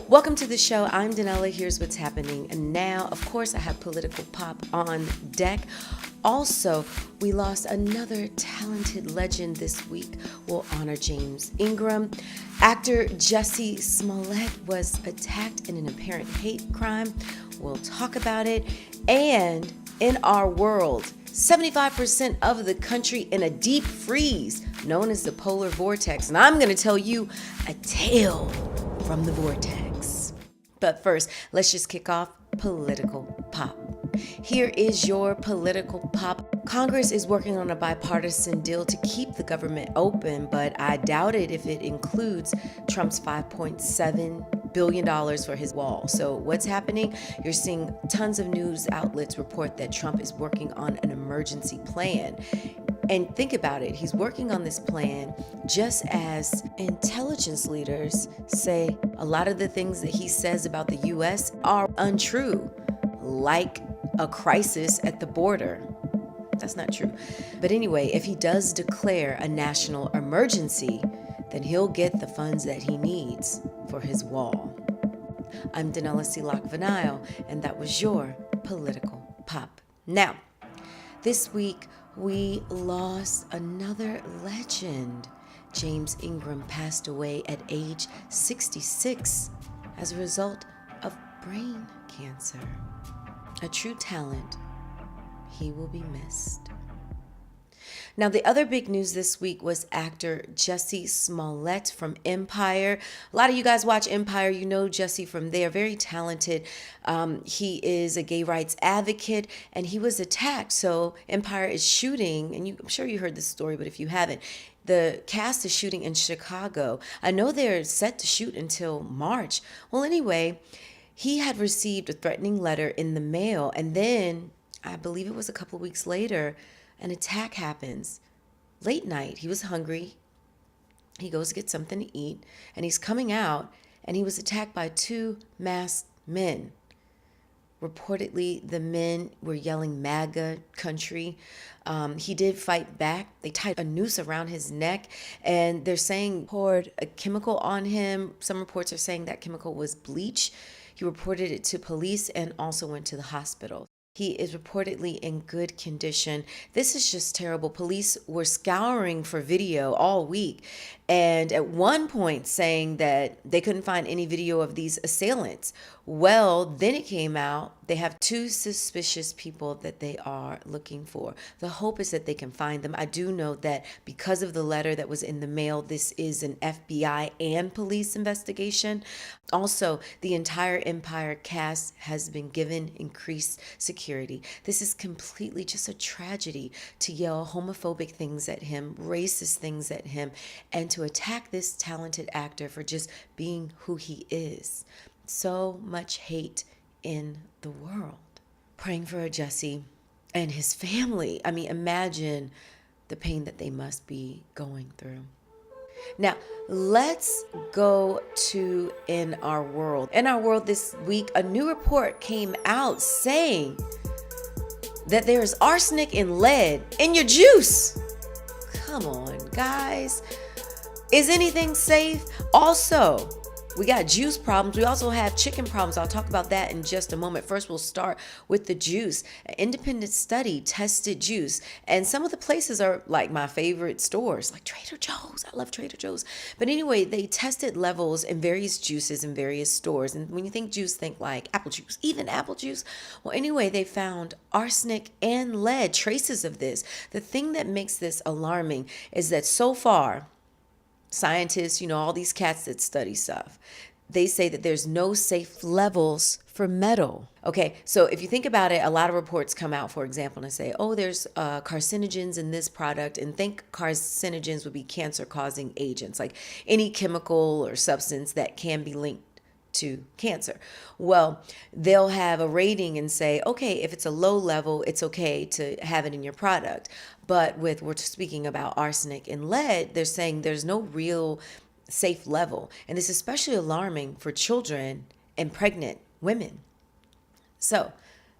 Welcome to the show. I'm Danella. Here's what's happening. And now, of course, I have political pop on deck. Also, we lost another talented legend this week. We'll honor James Ingram. Actor Jussie Smollett was attacked in an apparent hate crime. We'll talk about it. And in our world, 75% of the country in a deep freeze known as the polar vortex. And I'm going to tell you a tale from the vortex. But first, let's just kick off political pop. Here is your political pop. Congress is working on a bipartisan deal to keep the government open, but I doubt it if it includes Trump's $5.7 billion for his wall. So what's happening? You're seeing tons of news outlets report that Trump is working on an emergency plan. And think about it, he's working on this plan just as intelligence leaders say a lot of the things that he says about the U.S. are untrue, like a crisis at the border. That's not true. But anyway, if he does declare a national emergency, then he'll get the funds that he needs for his wall. I'm DanellaNOW, and that was your political pop. Now, this week, we lost another legend. James Ingram passed away at age 66 as a result of brain cancer. A true talent. He will be missed. Now, the other big news this week was actor Jussie Smollett from Empire. A lot of you guys watch Empire. You know Jussie from there. Very talented. He is a gay rights advocate, and he was attacked. So Empire is shooting, and I'm sure you heard this story, but if you haven't, the cast is shooting in Chicago. I know they're set to shoot until March. Well, anyway, he had received a threatening letter in the mail, and then I believe it was a couple of weeks later, an attack happens. Late night, he was hungry. He goes to get something to eat, and he's coming out, and he was attacked by two masked men. Reportedly, the men were yelling MAGA country. He did fight back. They tied a noose around his neck, and they're saying poured a chemical on him. Some reports are saying that chemical was bleach. He reported it to police and also went to the hospital. He is reportedly in good condition. This is just terrible. Police were scouring for video all week, and at one point saying that they couldn't find any video of these assailants. Well, then it came out they have two suspicious people that they are looking for. The hope is that they can find them. I do know that because of the letter that was in the mail, this is an FBI and police investigation. Also, the entire Empire cast has been given increased security. This is completely just a tragedy to yell homophobic things at him, racist things at him, and to attack this talented actor for just being who he is. So much hate in the world. Praying for Jussie and his family. I mean, imagine the pain that they must be going through. Now, let's go to In Our World. In Our World this week, a new report came out saying that there's arsenic and lead in your juice. Come on, guys. Is anything safe? Also, we got juice problems. We also have chicken problems. I'll talk about that in just a moment. First, we'll start with the juice. An independent study tested juice, and some of the places are like my favorite stores, like Trader Joe's. I love Trader Joe's. But anyway, they tested levels in various juices in various stores. And when you think juice, think like apple juice, even apple juice. Well, anyway, they found arsenic and lead, traces of this. The thing that makes this alarming is that so far, scientists, all these cats that study stuff, they say that there's no safe levels for metal. Okay, so if you think about it, a lot of reports come out, for example, and say, oh, there's carcinogens in this product, and think carcinogens would be cancer-causing agents, like any chemical or substance that can be linked to cancer. Well, they'll have a rating and say, okay, if it's a low level, it's okay to have it in your product. But we're speaking about arsenic and lead, they're saying there's no real safe level. And this is especially alarming for children and pregnant women. So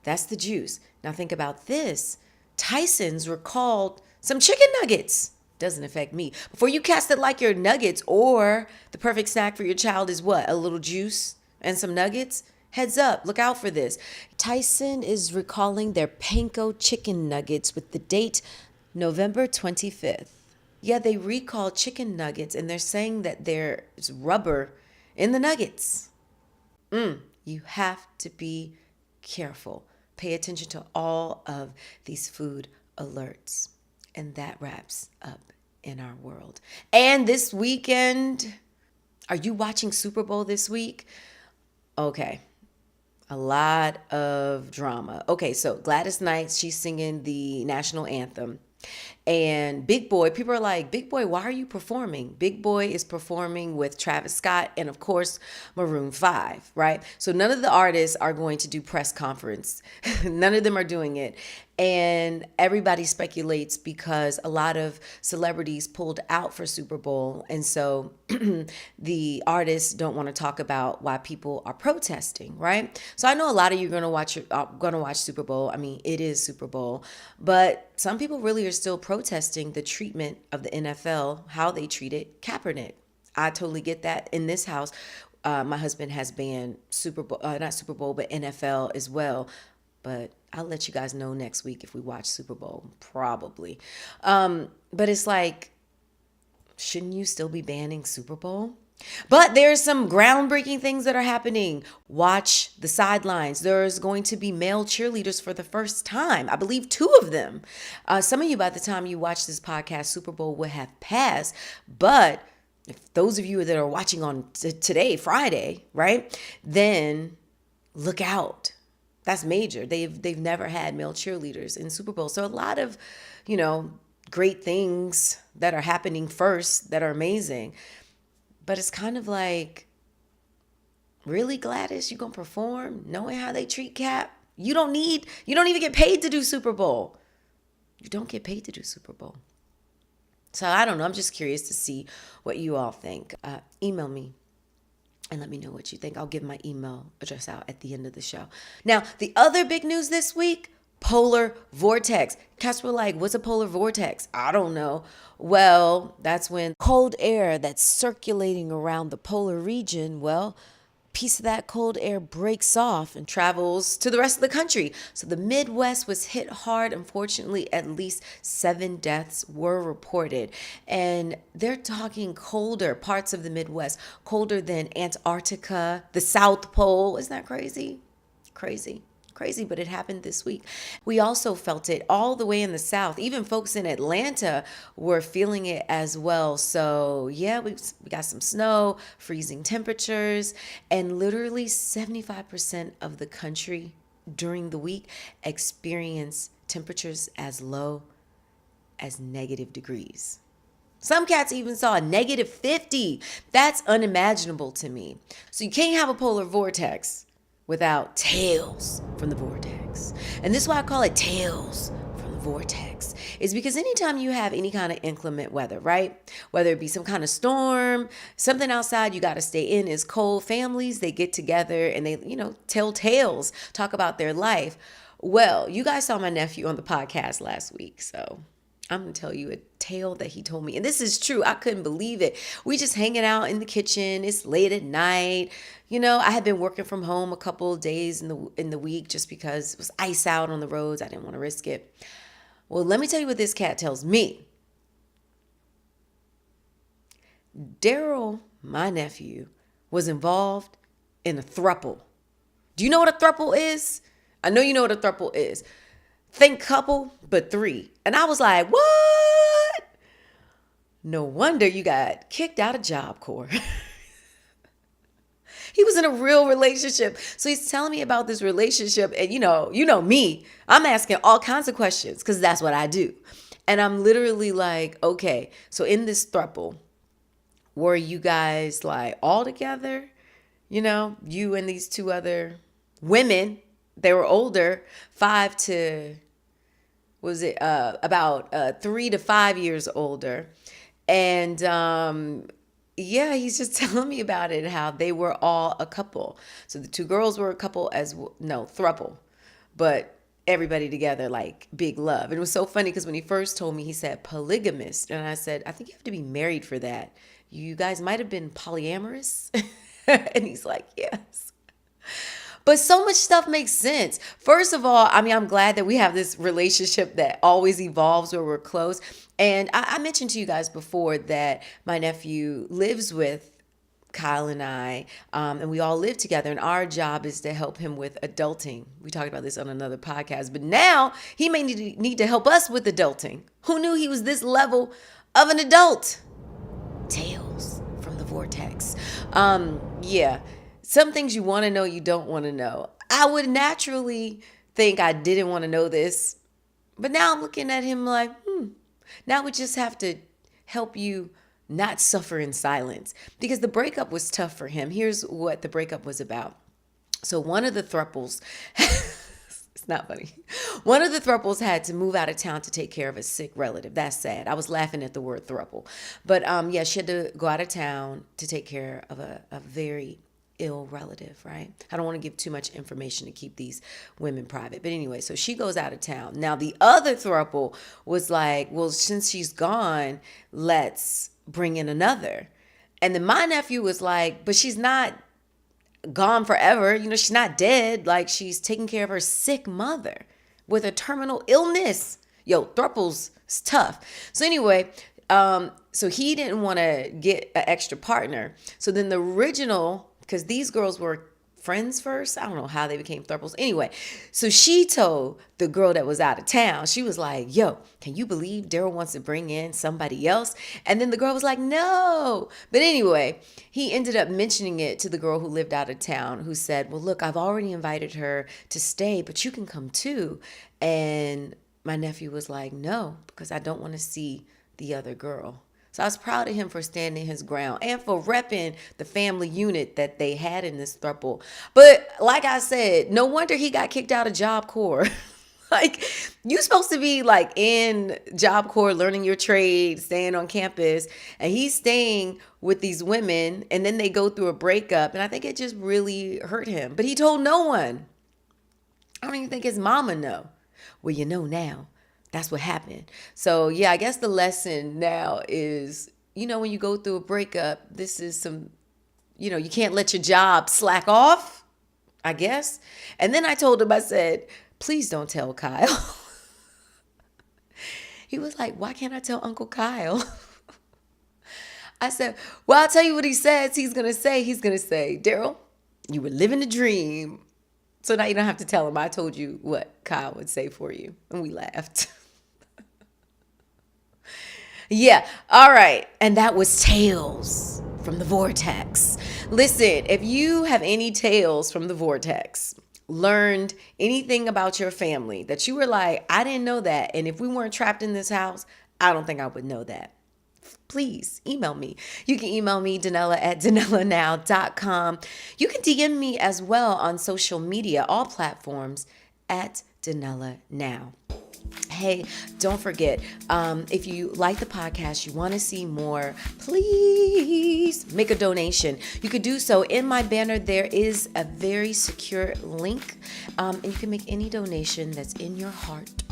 that's the juice. Now think about this. Tyson's recalled some chicken nuggets. Doesn't affect me. Before you cast it like your nuggets, or the perfect snack for your child is what? A little juice? and some nuggets, heads up, look out for this. Tyson is recalling their panko chicken nuggets with the date November 25th. Yeah, they recall chicken nuggets and they're saying that there's rubber in the nuggets. You have to be careful. Pay attention to all of these food alerts. And that wraps up in our world. And this weekend, are you watching Super Bowl this week? Okay. A lot of drama. Okay, so Gladys Knight, she's singing the national anthem. And Big Boy, people are like, Big Boy, why are you performing? Big Boy is performing with Travis Scott and, of course, Maroon 5, right? So none of the artists are going to do press conference. None of them are doing it. And everybody speculates because a lot of celebrities pulled out for Super Bowl. And so the artists don't want to talk about why people are protesting, right? So I know a lot of you are going to watch Super Bowl. I mean, it is Super Bowl. But some people really are still protesting the treatment of the NFL, how they treated Kaepernick. I totally get that. In this house, my husband has banned Super Bowl, not Super Bowl, but NFL as well. But I'll let you guys know next week if we watch Super Bowl, probably. But it's like, shouldn't you still be banning Super Bowl? But there's some groundbreaking things that are happening. Watch the sidelines. There's going to be male cheerleaders for the first time. I believe 2 of them. Some of you, by the time you watch this podcast, Super Bowl will have passed. But if those of you that are watching on today, Friday, right, then look out. That's major. They've never had male cheerleaders in Super Bowl. So a lot of, great things that are happening first that are amazing. But it's kind of like, really, Gladys, you gonna perform knowing how they treat Cap? You don't even get paid to do Super Bowl. You don't get paid to do Super Bowl. So I don't know. I'm just curious to see what you all think. Email me and let me know what you think. I'll give my email address out at the end of the show. Now, the other big news this week, polar vortex. Cats were like, what's a polar vortex? I don't know. Well, that's when cold air that's circulating around the polar region, well, piece of that cold air breaks off and travels to the rest of the country. So the Midwest was hit hard. Unfortunately, at least 7 deaths were reported. And they're talking colder parts of the Midwest, colder than Antarctica, the South Pole. Isn't that crazy? Crazy, but it happened this week. We also felt it all the way in the South. Even folks in Atlanta were feeling it as well. So yeah, we got some snow, freezing temperatures, and literally 75% of the country during the week experienced temperatures as low as -degrees. Some cats even saw a -50. That's unimaginable to me. So you can't have a polar vortex without tales from the vortex. And this is why I call it tales from the vortex, is because anytime you have any kind of inclement weather, right? Whether it be some kind of storm, something outside you got to stay in, is cold, families, they get together and they, tell tales, talk about their life. Well, you guys saw my nephew on the podcast last week, so I'm going to tell you a tale that he told me. And this is true. I couldn't believe it. We just hanging out in the kitchen. It's late at night. I had been working from home a couple of days in the week just because it was ice out on the roads. I didn't want to risk it. Well, let me tell you what this cat tells me. Daryl, my nephew, was involved in a throuple. Do you know what a throuple is? I know you know what a throuple is. Think couple, but 3. And I was like, what? No wonder you got kicked out of Job Corps. He was in a real relationship. So he's telling me about this relationship. And you know me, I'm asking all kinds of questions because that's what I do. And I'm literally like, okay, so in this throuple, were you guys like all together? You and these 2 other women, they were older, 5 to... was it about 3 to 5 years older. And yeah, he's just telling me about it, how they were all a couple. So the 2 girls were a couple throuple, but everybody together, like big love. And it was so funny because when he first told me, he said polygamist. And I said, I think you have to be married for that. You guys might have been polyamorous. And he's like, yes. But so much stuff makes sense. First of all, I mean, I'm glad that we have this relationship that always evolves where we're close. And I mentioned to you guys before that my nephew lives with Kyle and I, and we all live together. And our job is to help him with adulting. We talked about this on another podcast. But now he may need to help us with adulting. Who knew he was this level of an adult? Tales from the Vortex. Yeah. Some things you want to know, you don't want to know. I would naturally think I didn't want to know this, but now I'm looking at him like, now we just have to help you not suffer in silence, because the breakup was tough for him. Here's what the breakup was about. So one of the thruples, it's not funny. One of the thruples had to move out of town to take care of a sick relative. That's sad. I was laughing at the word thruple. But yeah, she had to go out of town to take care of a very ill relative, right? I don't want to give too much information to keep these women private. But anyway, so she goes out of town. Now, the other throuple was like, well, since she's gone, let's bring in another. And then my nephew was like, but she's not gone forever. You know, she's not dead. Like, she's taking care of her sick mother with a terminal illness. Yo, thruples is tough. So anyway, so he didn't want to get an extra partner. So then the original, because these girls were friends first. I don't know how they became thruples. Anyway, so she told the girl that was out of town, she was like, yo, can you believe Daryl wants to bring in somebody else? And then the girl was like, no. But anyway, he ended up mentioning it to the girl who lived out of town, who said, well, look, I've already invited her to stay, but you can come too. And my nephew was like, no, because I don't want to see the other girl. So I was proud of him for standing his ground and for repping the family unit that they had in this throuple. But like I said, no wonder he got kicked out of Job Corps. Like, you supposed to be like in Job Corps, learning your trade, staying on campus, and he's staying with these women, and then they go through a breakup, and I think it just really hurt him. But he told no one. I don't even think his mama know. Well, you know now. That's what happened. So yeah, I guess the lesson now is, you know, when you go through a breakup, this is some, you know, you can't let your job slack off, I guess. And then I told him, I said, please don't tell Kyle. He was like, why can't I tell Uncle Kyle? I said, well, I'll tell you what he says. He's going to say, Daryl, you were living the dream. So now you don't have to tell him. I told you what Kyle would say for you. And we laughed. Yeah. All right. And that was Tales from the Vortex. Listen, if you have any tales from the Vortex, learned anything about your family that you were like, I didn't know that. And if we weren't trapped in this house, I don't think I would know that. Please email me. You can email me, DanellaNOW.com. You can DM me as well on social media, all platforms, at DanellaNOW. Hey, don't forget, if you like the podcast, you want to see more, please make a donation. You could do so. In my banner, there is a very secure link, and you can make any donation that's in your heart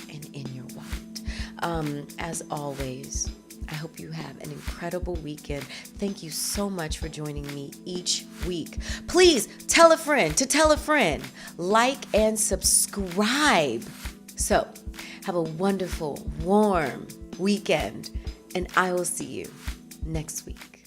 and in your wallet. As always, I hope you have an incredible weekend. Thank you so much for joining me each week. Please tell a friend to tell a friend. Like and subscribe. So, have a wonderful, warm weekend, and I will see you next week.